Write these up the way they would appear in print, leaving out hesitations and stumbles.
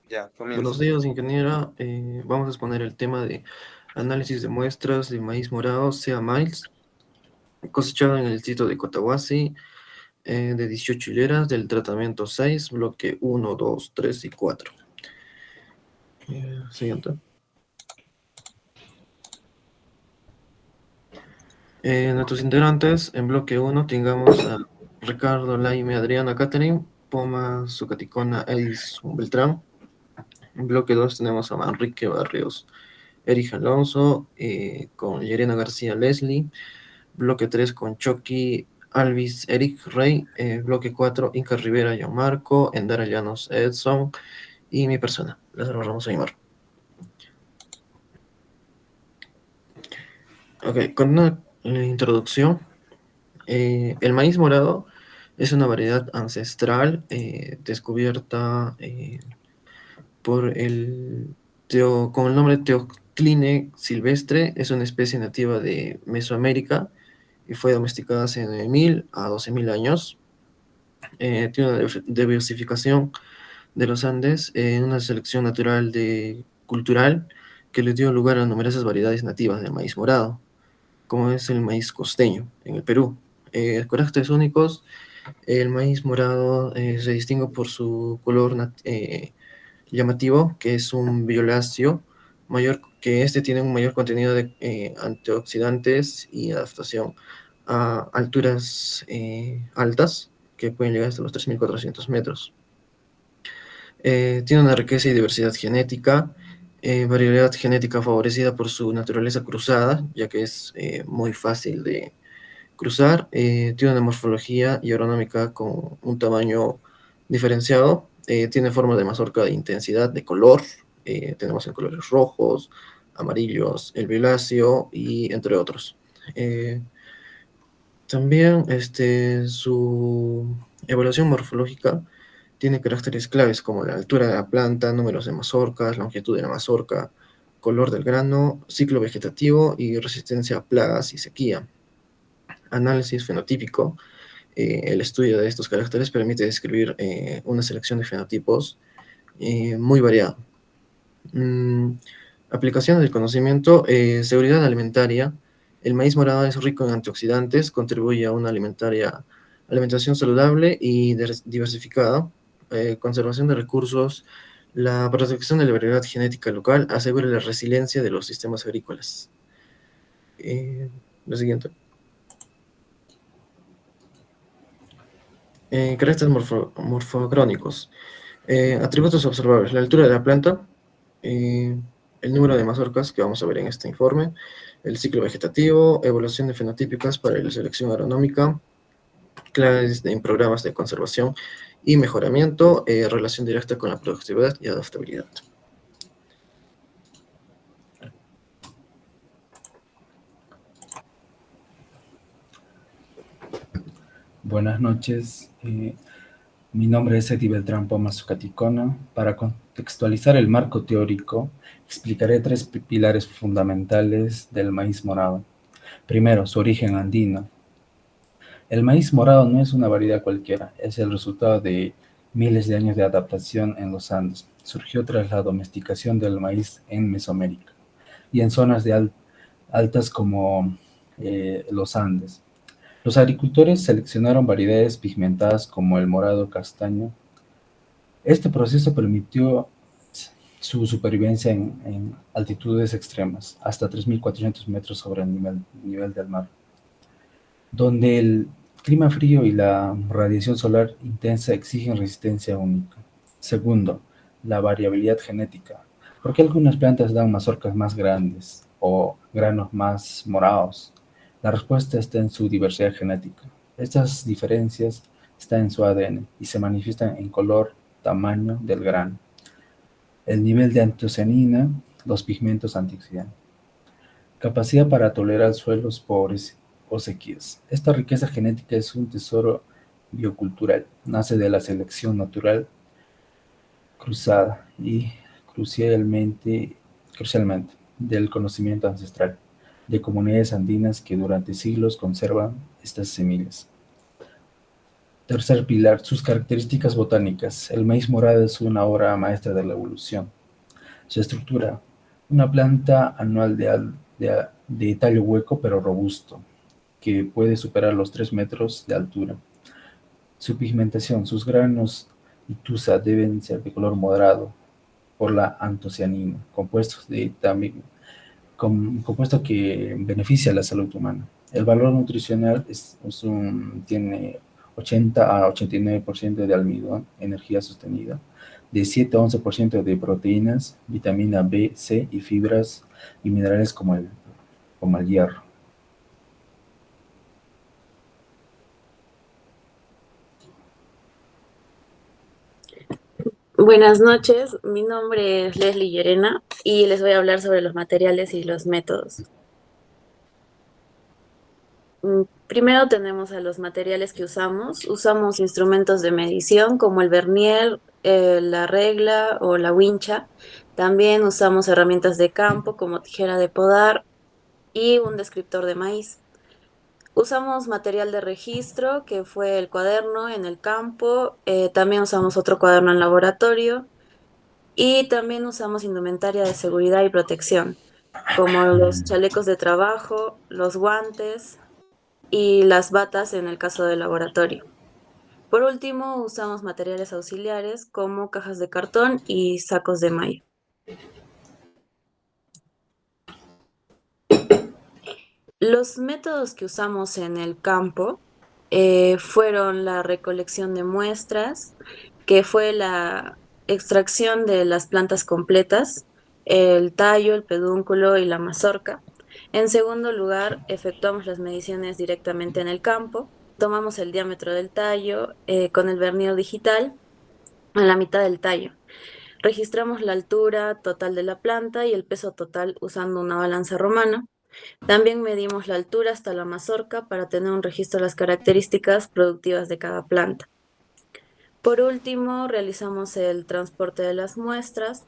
Ya, Buenos comienza. días, ingeniera. Vamos a exponer el tema de análisis de muestras de maíz morado, sea Miles, cosechado en el distrito de Cotahuasi, de 18 hileras del tratamiento 6, bloque 1, 2, 3 y 4. Siguiente. Nuestros integrantes, en bloque 1 tengamos a Ricardo Laime, Adriana Catherine, Poma Zucaticona, Edison Beltrán. En bloque 2 tenemos a Manrique Barrios, Erich Alonso, con Yerena García Leslie. Bloque 3 con Chucky, Alvis, Eric Rey. Bloque 4, Inca Rivera, Gianmarco, Endara Llanos, Edson y mi persona, Lázaro Ramos Aymar. Ok, con una introducción. El maíz morado es una variedad ancestral descubierta con el nombre Teocline silvestre. Es una especie nativa de Mesoamérica y fue domesticada hace 9.000 a 12.000 años. Tiene una diversificación de los Andes en una selección natural cultural que le dio lugar a numerosas variedades nativas del maíz morado, como es el maíz costeño en el Perú. Caracteres únicos: el maíz morado se distingue por su color llamativo, que es un violáceo, que este tiene un mayor contenido de antioxidantes y adaptación a alturas altas, que pueden llegar hasta los 3.400 metros. Tiene una riqueza y diversidad genética, variedad genética favorecida por su naturaleza cruzada, ya que es muy fácil de cruzar. Tiene una morfología y agronómica con un tamaño diferenciado. Tiene forma de mazorca de intensidad de color. Tenemos en colores rojos, amarillos, el violáceo y entre otros. También su evaluación morfológica tiene caracteres claves como la altura de la planta, números de mazorcas, longitud de la mazorca, color del grano, ciclo vegetativo y resistencia a plagas y sequía. Análisis fenotípico. El estudio de estos caracteres permite describir una selección de fenotipos muy variada. Mm, Aplicación del conocimiento. Seguridad alimentaria. El maíz morado es rico en antioxidantes, contribuye a una alimentación saludable y diversificada. Conservación de recursos. La protección de la variedad genética local asegura la resiliencia de los sistemas agrícolas. Lo siguiente. Caracteres morfocrónicos. Atributos observables: la altura de la planta, eh, el número de mazorcas que vamos a ver en este informe, el ciclo vegetativo, evaluación de fenotípicas para la selección agronómica, claves en programas de conservación y mejoramiento, relación directa con la productividad y adaptabilidad. Buenas noches, mi nombre es Eddie Beltrán Poma Zucaticona. Para contextualizar el marco teórico, explicaré tres pilares fundamentales del maíz morado. Primero, su origen andino. El maíz morado no es una variedad cualquiera, es el resultado de miles de años de adaptación en los Andes. Surgió tras la domesticación del maíz en Mesoamérica y en zonas altas como los Andes. Los agricultores seleccionaron variedades pigmentadas como el morado castaño. Este proceso permitió su supervivencia en altitudes extremas, hasta 3.400 metros sobre el nivel del mar, donde el clima frío y la radiación solar intensa exigen resistencia única. Segundo, la variabilidad genética. ¿Por qué algunas plantas dan mazorcas más grandes o granos más morados? La respuesta está en su diversidad genética. Estas diferencias están en su ADN y se manifiestan en color, tamaño del grano, el nivel de antocianina, los pigmentos antioxidantes, capacidad para tolerar suelos pobres o sequías. Esta riqueza genética es un tesoro biocultural, nace de la selección natural cruzada y crucialmente del conocimiento ancestral de comunidades andinas que durante siglos conservan estas semillas. Tercer pilar, sus características botánicas. El maíz morado es una obra maestra de la evolución. Su estructura, una planta anual de tallo hueco pero robusto, que puede superar los 3 metros de altura. Su pigmentación, sus granos y tusa deben ser de color moderado por la antocianina, compuesto que beneficia a la salud humana. El valor nutricional tiene 80 a 89% de almidón, energía sostenida, de 7 a 11% de proteínas, vitamina B, C y fibras y minerales como el hierro. Buenas noches, mi nombre es Leslie Llerena y les voy a hablar sobre los materiales y los métodos. Primero tenemos a los materiales que usamos. Usamos instrumentos de medición como el vernier, la regla o la wincha. También usamos herramientas de campo como tijera de podar y un descriptor de maíz. Usamos material de registro, que fue el cuaderno en el campo. También usamos otro cuaderno en laboratorio. Y también usamos indumentaria de seguridad y protección, como los chalecos de trabajo, los guantes y las batas en el caso del laboratorio. Por último, usamos materiales auxiliares como cajas de cartón y sacos de malla. Los métodos que usamos en el campo fueron la recolección de muestras, que fue la extracción de las plantas completas, el tallo, el pedúnculo y la mazorca. En segundo lugar, efectuamos las mediciones directamente en el campo. Tomamos el diámetro del tallo con el vernier digital a la mitad del tallo. Registramos la altura total de la planta y el peso total usando una balanza romana. También medimos la altura hasta la mazorca para tener un registro de las características productivas de cada planta. Por último, realizamos el transporte de las muestras,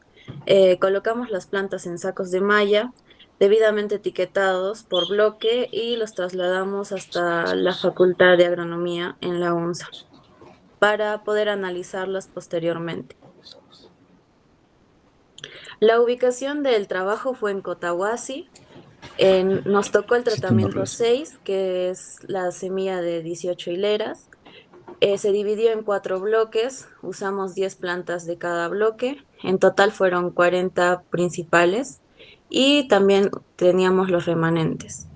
colocamos las plantas en sacos de malla debidamente etiquetados por bloque y los trasladamos hasta la Facultad de Agronomía en la UNSA para poder analizarlas posteriormente. La ubicación del trabajo fue en Cotahuasi. Nos tocó el tratamiento 6, que es la semilla de 18 hileras. Se dividió en 4 bloques, usamos 10 plantas de cada bloque, en total fueron 40 principales y también teníamos los remanentes.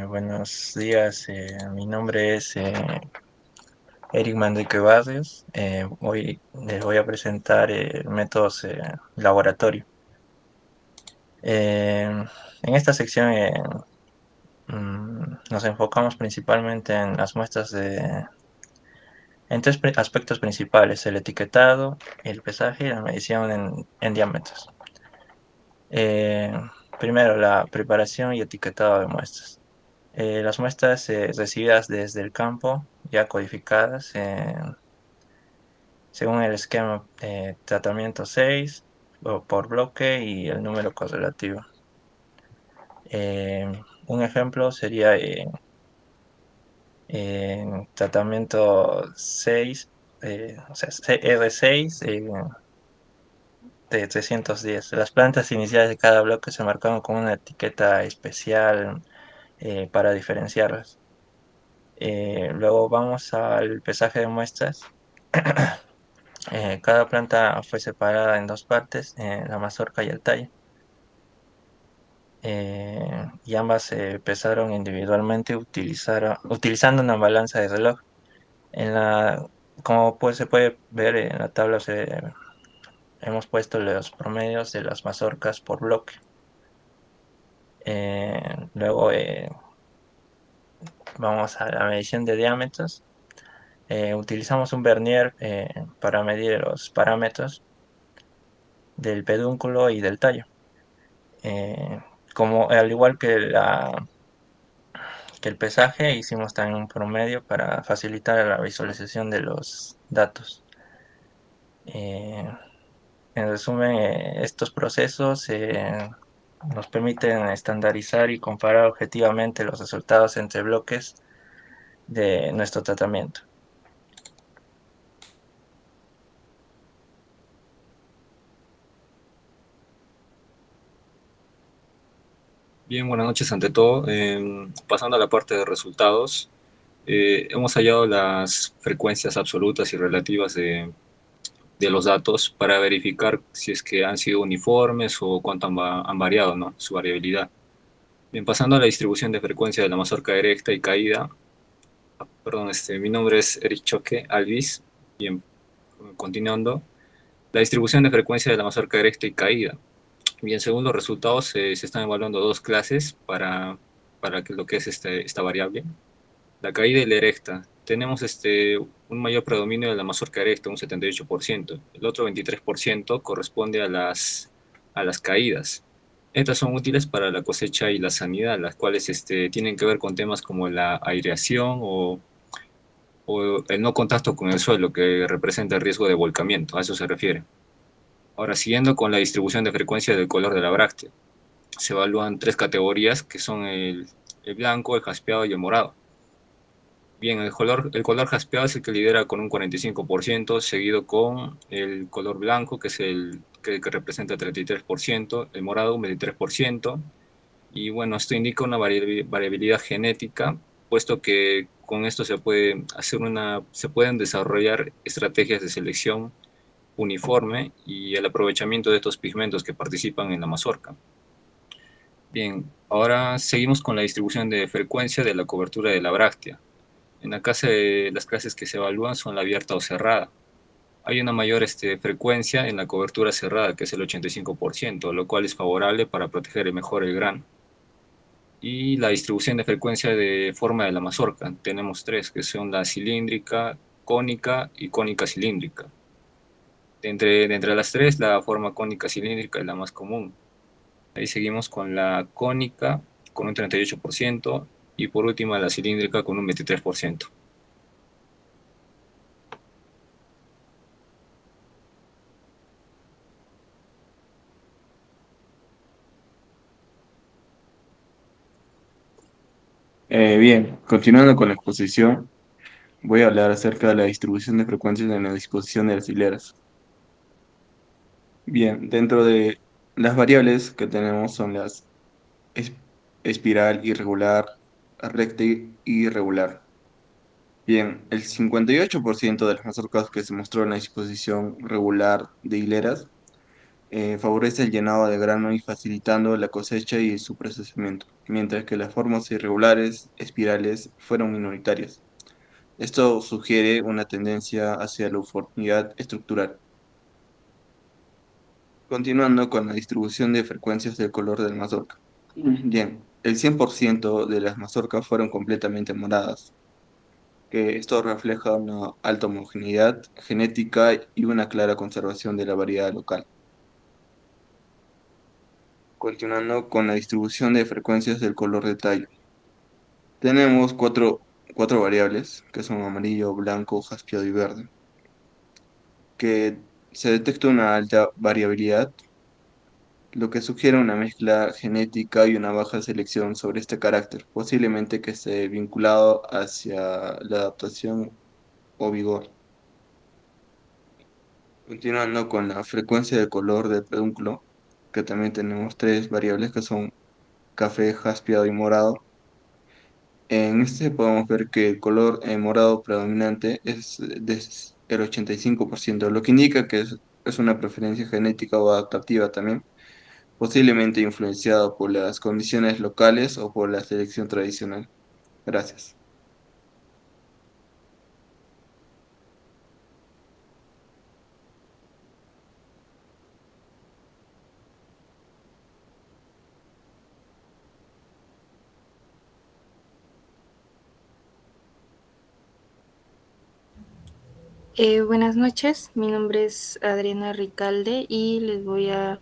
Buenos días, mi nombre es Eric Manrique Barrios. Hoy les voy a presentar métodos laboratorio. En esta sección nos enfocamos principalmente en las muestras en tres aspectos principales: el etiquetado, el pesaje y la medición en diámetros. Eh, Primero, la preparación y etiquetado de muestras. Las muestras recibidas desde el campo, ya codificadas según el esquema tratamiento 6 por bloque y el número correlativo. Eh, un ejemplo sería tratamiento 6, o sea, R6 de 310. Las plantas iniciales de cada bloque se marcaron con una etiqueta especial para diferenciarlas. Luego vamos al pesaje de muestras. Cada planta fue separada en dos partes, la mazorca y el tallo. Y ambas se pesaron individualmente utilizando una balanza de reloj. En la, Como pues se puede ver en la tabla, hemos puesto los promedios de las mazorcas por bloque. Luego vamos a la medición de diámetros. Utilizamos un vernier para medir los parámetros del pedúnculo y del tallo. Como al igual que el pesaje, hicimos también un promedio para facilitar la visualización de los datos. En resumen, estos procesos nos permiten estandarizar y comparar objetivamente los resultados entre bloques de nuestro tratamiento. Bien, buenas noches ante todo. Pasando a la parte de resultados, hemos hallado las frecuencias absolutas y relativas de los datos para verificar si es que han sido uniformes o cuánto han variado, ¿no? Su variabilidad. Bien, pasando a la distribución de frecuencia de la mazorca erecta y caída. Perdón, mi nombre es Eric Choque Alvis. Bien, continuando. La distribución de frecuencia de la mazorca erecta y caída. Bien, según los resultados, se están evaluando dos clases para que lo que es esta variable. La caída y la erecta. Tenemos un mayor predominio de la mazorca erecta, un 78%. El otro 23% corresponde a las caídas. Estas son útiles para la cosecha y la sanidad, las cuales tienen que ver con temas como la aireación o el no contacto con el suelo, que representa el riesgo de volcamiento. A eso se refiere. Ahora, siguiendo con la distribución de frecuencia del color de la bráctea, se evalúan tres categorías que son el blanco, el jaspeado y el morado. Bien, el color jaspeado es el que lidera con un 45%, seguido con el color blanco, que es el que representa el 33%, el morado un 23%, y bueno, esto indica una variabilidad genética, puesto que con esto se pueden desarrollar estrategias de selección uniforme y el aprovechamiento de estos pigmentos que participan en la mazorca. Bien, ahora seguimos con la distribución de frecuencia de la cobertura de la bráctea. En las clases que se evalúan son la abierta o cerrada. Hay una mayor frecuencia en la cobertura cerrada, que es el 85%, lo cual es favorable para proteger mejor el grano. Y la distribución de frecuencia de forma de la mazorca. Tenemos tres, que son la cilíndrica, cónica y cónica cilíndrica. De entre las tres, la forma cónica cilíndrica es la más común. Ahí seguimos con la cónica con un 38% y por último la cilíndrica con un 23%. Bien, continuando con la exposición, voy a hablar acerca de la distribución de frecuencias en la disposición de las hileras. Bien, dentro de las variables que tenemos son las es- espiral, irregular, recta y irregular. Bien, el 58% de las mazorcas que se mostró en la disposición regular de hileras favorece el llenado de grano y facilitando la cosecha y su procesamiento, mientras que las formas irregulares, espirales, fueron minoritarias. Esto sugiere una tendencia hacia la uniformidad estructural. Continuando con la distribución de frecuencias del color del mazorca. Bien, el 100% de las mazorcas fueron completamente moradas, que esto refleja una alta homogeneidad genética y una clara conservación de la variedad local. Continuando con la distribución de frecuencias del color de tallo. Tenemos cuatro variables, que son amarillo, blanco, jaspeado y verde, que se detecta una alta variabilidad, lo que sugiere una mezcla genética y una baja selección sobre este carácter, posiblemente que esté vinculado hacia la adaptación o vigor. Continuando con la frecuencia de color del pedúnculo, que también tenemos tres variables que son café, jaspeado y morado. En este podemos ver que el color morado predominante es el 85%, lo que indica que es una preferencia genética o adaptativa también, posiblemente influenciada por las condiciones locales o por la selección tradicional. Gracias. Buenas noches, mi nombre es Adriana Ricalde y les voy a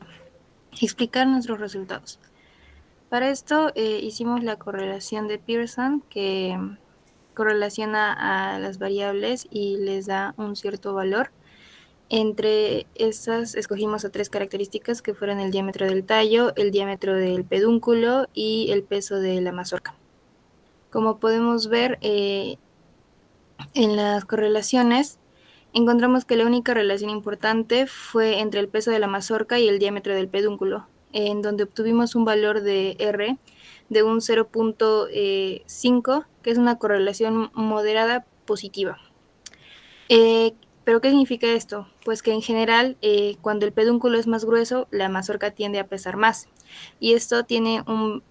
explicar nuestros resultados. Para esto hicimos la correlación de Pearson que correlaciona a las variables y les da un cierto valor. Entre estas escogimos a 3 características que fueron el diámetro del tallo, el diámetro del pedúnculo y el peso de la mazorca. Como podemos ver en las correlaciones, encontramos que la única relación importante fue entre el peso de la mazorca y el diámetro del pedúnculo, en donde obtuvimos un valor de R de un 0.5, que es una correlación moderada positiva. ¿Pero qué significa esto? Pues que en general, cuando el pedúnculo es más grueso, la mazorca tiende a pesar más. Y esto tiene un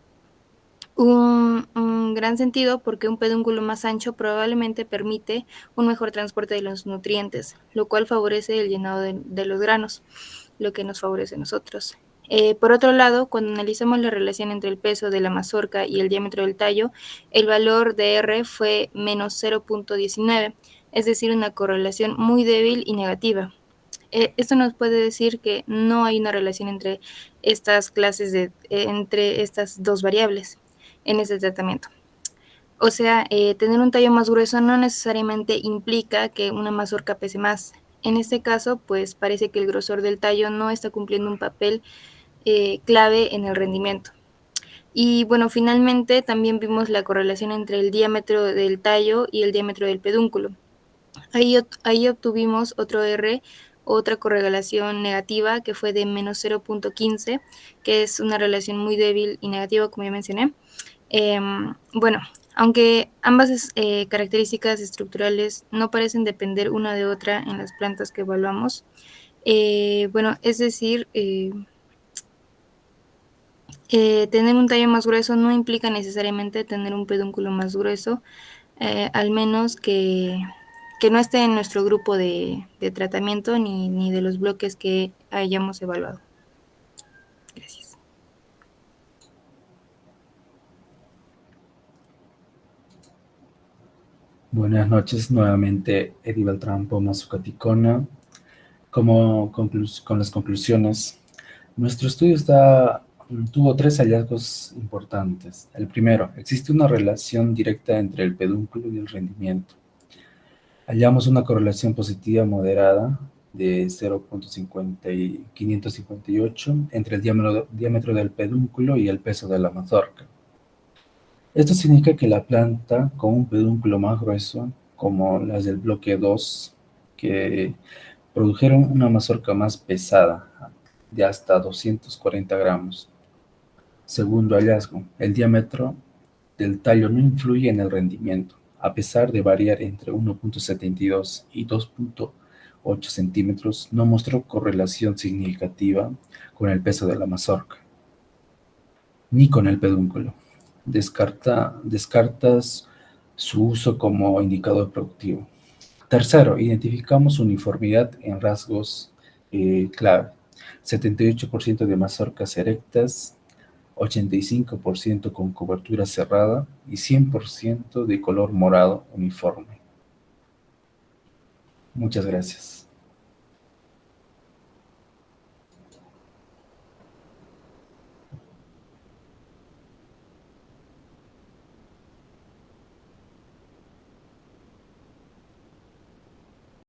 gran sentido porque un pedúnculo más ancho probablemente permite un mejor transporte de los nutrientes, lo cual favorece el llenado de los granos, lo que nos favorece a nosotros. Por otro lado, cuando analizamos la relación entre el peso de la mazorca y el diámetro del tallo, el valor de R fue menos 0.19, es decir, una correlación muy débil y negativa. Esto nos puede decir que no hay una relación entre estas entre estas dos variables en este tratamiento. O sea, tener un tallo más grueso no necesariamente implica que una mazorca pese más. En este caso, pues parece que el grosor del tallo no está cumpliendo un papel clave en el rendimiento. Y bueno, finalmente también vimos la correlación entre el diámetro del tallo y el diámetro del pedúnculo. Ahí obtuvimos otro R, otra correlación negativa que fue de menos 0.15, que es una relación muy débil y negativa, como ya mencioné. Bueno, aunque ambas características estructurales no parecen depender una de otra en las plantas que evaluamos, bueno, es decir, tener un tallo más grueso no implica necesariamente tener un pedúnculo más grueso, al menos que no esté en nuestro grupo de tratamiento ni de los bloques que hayamos evaluado. Gracias. Buenas noches, nuevamente Eddie Beltrán Poma Sucaticona. Con las conclusiones, nuestro estudio tuvo 3 hallazgos importantes. El primero, existe una relación directa entre el pedúnculo y el rendimiento. Hallamos una correlación positiva moderada de 0.558 entre el diámetro del pedúnculo y el peso de la mazorca. Esto significa que la planta con un pedúnculo más grueso, como las del bloque 2, que produjeron una mazorca más pesada, de hasta 240 gramos. Segundo hallazgo, el diámetro del tallo no influye en el rendimiento, a pesar de variar entre 1.72 y 2.8 centímetros, no mostró correlación significativa con el peso de la mazorca, ni con el pedúnculo. Descartas su uso como indicador productivo. Tercero, identificamos uniformidad en rasgos clave. 78% de mazorcas erectas, 85% con cobertura cerrada y 100% de color morado uniforme. Muchas gracias.